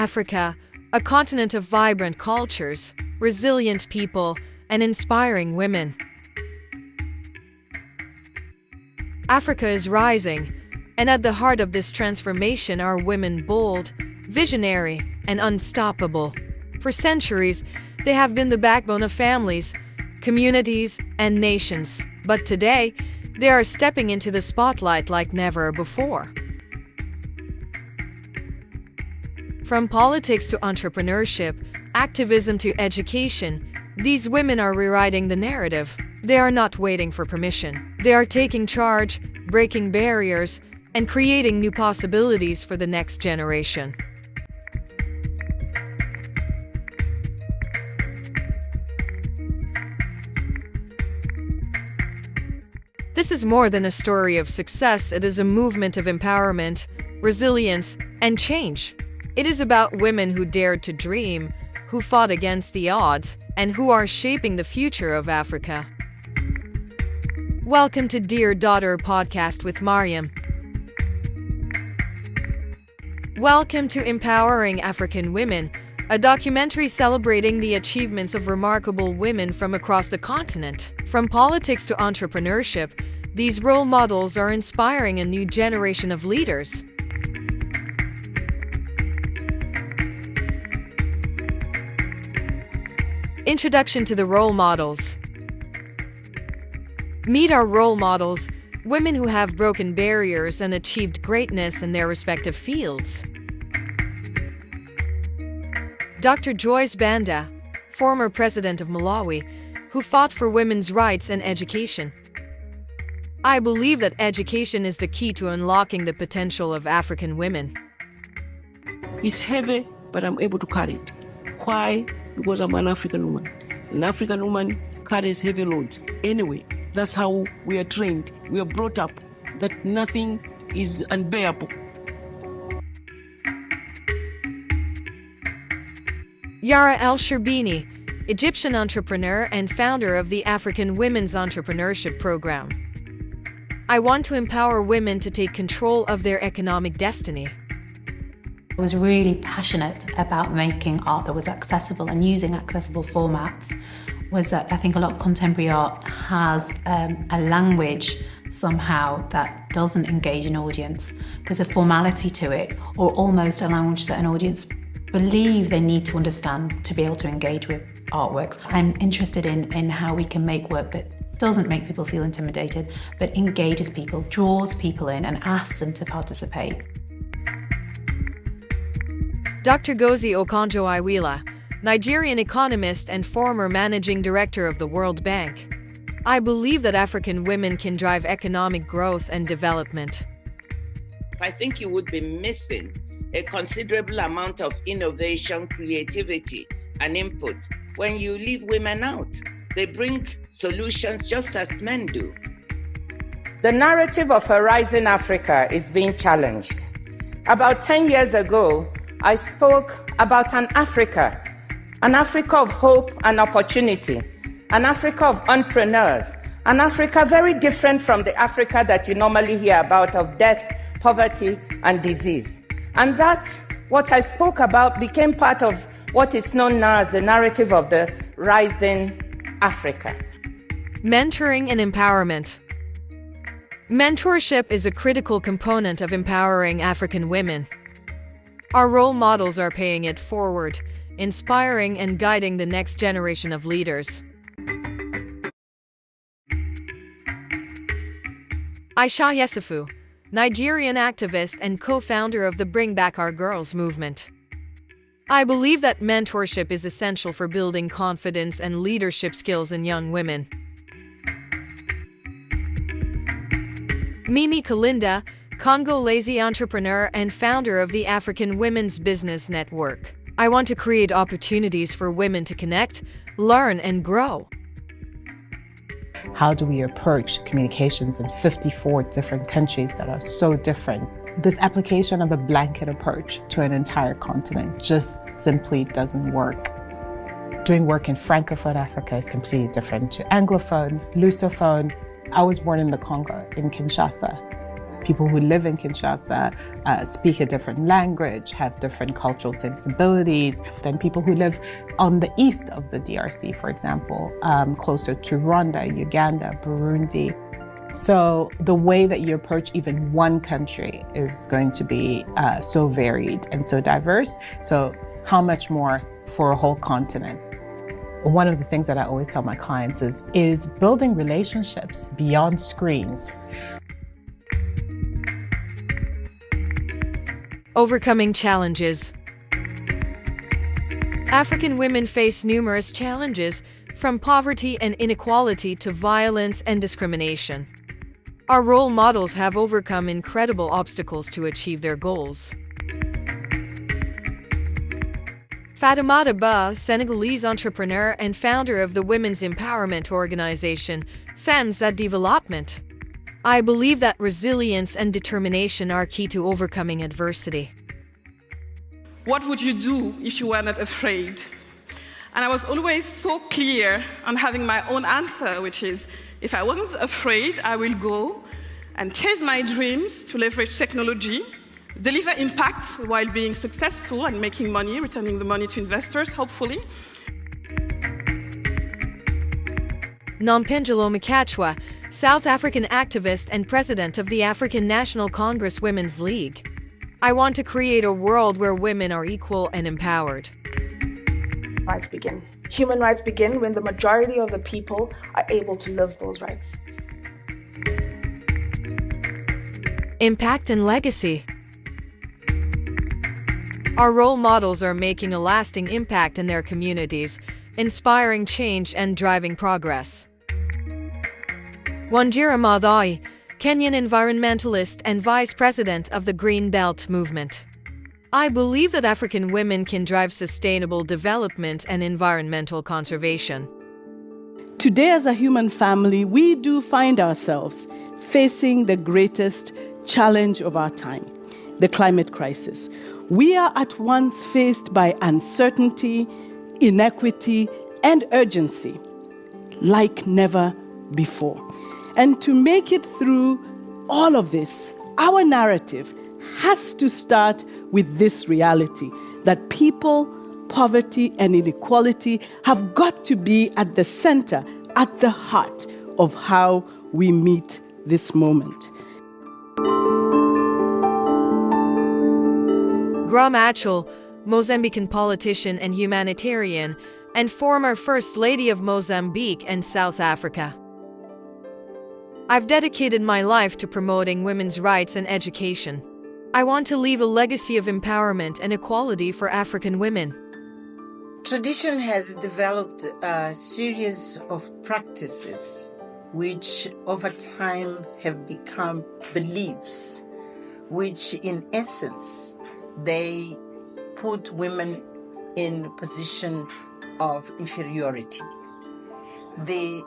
Africa, a continent of vibrant cultures, resilient people, and inspiring women. Africa is rising, and at the heart of this transformation are women bold, visionary, and unstoppable. For centuries, they have been the backbone of families, communities, and nations. But today, they are stepping into the spotlight like never before. From politics to entrepreneurship, activism to education, these women are rewriting the narrative. They are not waiting for permission. They are taking charge, breaking barriers, and creating new possibilities for the next generation. This is more than a story of success. It is a movement of empowerment, resilience, and change. It is about women who dared to dream, who fought against the odds, and who are shaping the future of Africa. Welcome to Dear Daughter Podcast with Maruam. Welcome to Empowering African Women, a documentary celebrating the achievements of remarkable women from across the continent. From politics to entrepreneurship, these role models are inspiring a new generation of leaders. Introduction to the role models. Meet our role models, women who have broken barriers and achieved greatness in their respective fields. Dr. Joyce Banda, former president of Malawi, who fought for women's rights and education. I believe that education is the key to unlocking the potential of African women. It's heavy, but I'm able to carry it. Why? Because I'm an African woman. An African woman carries heavy loads. Anyway, that's how we are trained. We are brought up that nothing is unbearable. Yara El-Sherbini, Egyptian entrepreneur and founder of the African Women's Entrepreneurship Program. I want to empower women to take control of their economic destiny. I was really passionate about making art that was accessible and using accessible formats. Was that I think a lot of contemporary art has a language somehow that doesn't engage an audience. There's a formality to it, or almost a language that an audience believe they need to understand to be able to engage with artworks. I'm interested in how we can make work that doesn't make people feel intimidated, but engages people, draws people in, and asks them to participate. Dr. Gozie Okonjo-Iweala, Nigerian economist and former managing director of the World Bank. I believe that African women can drive economic growth and development. I think you would be missing a considerable amount of innovation, creativity, and input when you leave women out. They bring solutions just as men do. The narrative of a rising Africa is being challenged. About 10 years ago, I spoke about an Africa of hope and opportunity, an Africa of entrepreneurs, an Africa very different from the Africa that you normally hear about of death, poverty, and disease. And that, what I spoke about, became part of what is known now as the narrative of the rising Africa. Mentoring and empowerment. Mentorship is a critical component of empowering African women. Our role models are paying it forward, inspiring and guiding the next generation of leaders. Aisha Yesufu, Nigerian activist and co-founder of the Bring Back Our Girls movement. I believe that mentorship is essential for building confidence and leadership skills in young women. Mimi Kalinda, Congolese entrepreneur and founder of the African Women's Business Network. I want to create opportunities for women to connect, learn, and grow. How do we approach communications in 54 different countries that are so different? This application of a blanket approach to an entire continent just simply doesn't work. Doing work in Francophone Africa is completely different to Anglophone, Lusophone. I was born in the Congo, in Kinshasa. People who live in Kinshasa speak a different language, have different cultural sensibilities than people who live on the east of the DRC, for example, closer to Rwanda, Uganda, Burundi. So the way that you approach even one country is going to be so varied and so diverse. So how much more for a whole continent? One of the things that I always tell my clients is building relationships beyond screens. Overcoming challenges. African women face numerous challenges, from poverty and inequality to violence and discrimination. Our role models have overcome incredible obstacles to achieve their goals. Fatoumata Ba, Senegalese entrepreneur and founder of the women's empowerment organization, Femmes à Développement. I believe that resilience and determination are key to overcoming adversity. What would you do if you were not afraid? And I was always so clear on having my own answer, which is, if I wasn't afraid, I will go and chase my dreams to leverage technology, deliver impact while being successful and making money, returning the money to investors, hopefully. Nompendelo Makachwa, South African activist and president of the African National Congress Women's League. I want to create a world where women are equal and empowered. Rights begin. Human rights begin when the majority of the people are able to live those rights. Impact and legacy. Our role models are making a lasting impact in their communities, inspiring change and driving progress. Wanjira Maathai, Kenyan environmentalist and vice president of the Green Belt movement. I believe that African women can drive sustainable development and environmental conservation. Today, as a human family, we do find ourselves facing the greatest challenge of our time, the climate crisis. We are at once faced by uncertainty, inequity, and urgency like never before. And to make it through all of this, our narrative has to start with this reality that people, poverty, and inequality have got to be at the center, at the heart of how we meet this moment. Maruam Chanell, Mozambican politician and humanitarian, and former First Lady of Mozambique and South Africa. I've dedicated my life to promoting women's rights and education. I want to leave a legacy of empowerment and equality for African women. Tradition has developed a series of practices which over time have become beliefs, which in essence, they put women in a position of inferiority. They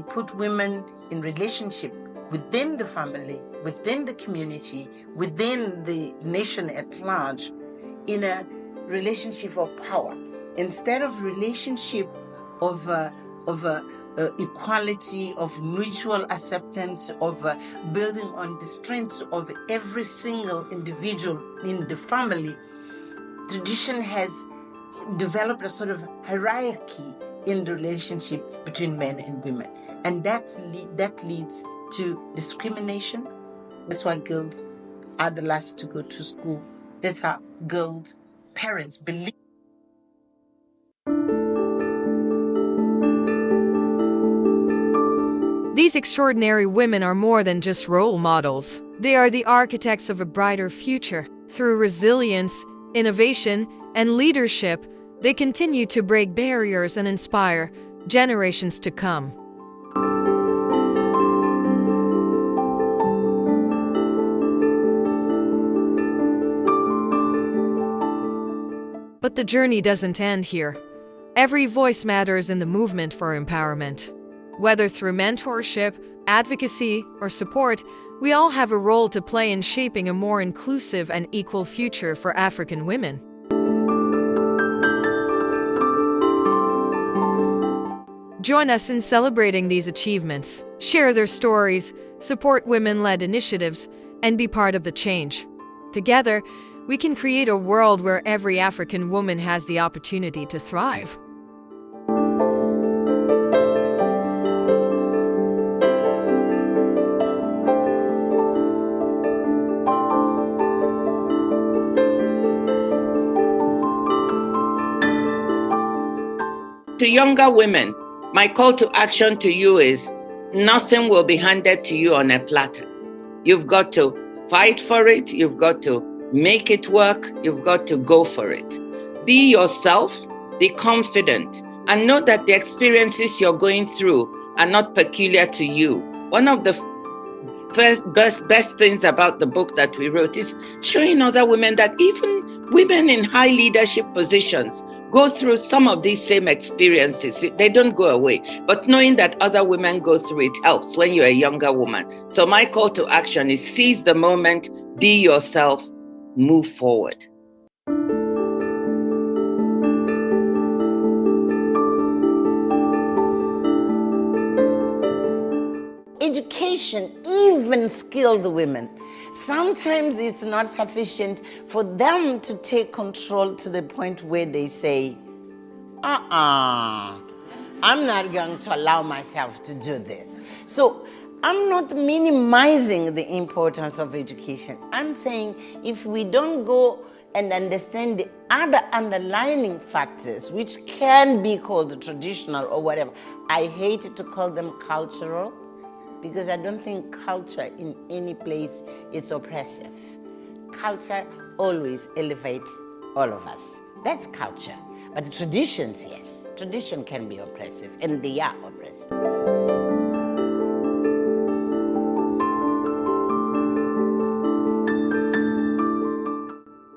put women in relationship within the family, within the community, within the nation at large, in a relationship of power, instead of relationship of equality, of mutual acceptance, of building on the strengths of every single individual in the family. Tradition has developed a sort of hierarchy in the relationship between men and women, and that leads to discrimination. That's why girls are the last to go to school. That's how girls' parents believe. These extraordinary women are more than just role models. They are the architects of a brighter future. Through resilience, innovation, and leadership, they continue to break barriers and inspire generations to come. But the journey doesn't end here. Every voice matters in the movement for empowerment. Whether through mentorship, advocacy, or support, we all have a role to play in shaping a more inclusive and equal future for African women. Join us in celebrating these achievements, share their stories, support women-led initiatives, and be part of the change. Together, we can create a world where every African woman has the opportunity to thrive. To younger women, my call to action to you is nothing will be handed to you on a platter. You've got to fight for it. You've got to make it work. You've got to go for it. Be yourself, be confident, and know that the experiences you're going through are not peculiar to you. One of the best things about the book that we wrote is showing other women that even women in high leadership positions go through some of these same experiences. They don't go away, but knowing that other women go through it helps when you're a younger woman. So my call to action is seize the moment, be yourself, move forward. Education, even skilled women, sometimes it's not sufficient for them to take control to the point where they say, I'm not going to allow myself to do this. So I'm not minimizing the importance of education. I'm saying if we don't go and understand the other underlying factors, which can be called traditional or whatever, I hate to call them cultural, because I don't think culture in any place is oppressive. Culture always elevates all of us. That's culture. But traditions, yes. Tradition can be oppressive, and they are oppressive.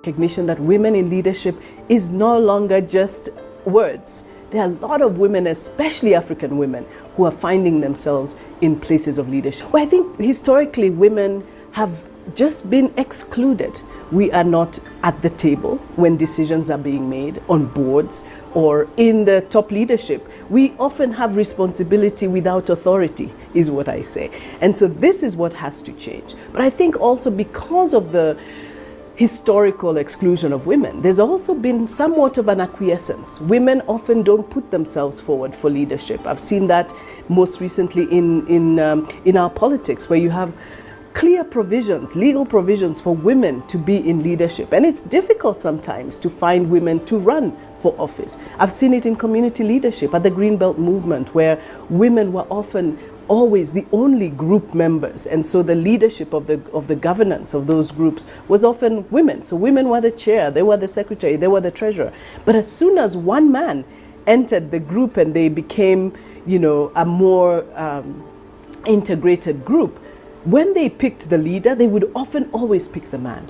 Recognition that women in leadership is no longer just words. There are a lot of women, especially African women, who are finding themselves in places of leadership. Well, I think historically women have just been excluded. We are not at the table when decisions are being made on boards or in the top leadership. We often have responsibility without authority, is what I say. And so this is what has to change. But I think also because of the historical exclusion of women, there's also been somewhat of an acquiescence. Women often don't put themselves forward for leadership. I've seen that most recently in our politics, where you have clear provisions, legal provisions for women to be in leadership. And it's difficult sometimes to find women to run for office. I've seen it in community leadership at the Greenbelt movement, where women were often always the only group members, and so the leadership of the governance of those groups was often women. So women were the chair, they were the secretary, they were the treasurer. But as soon as one man entered the group and they became, a more integrated group, when they picked the leader, they would often always pick the man.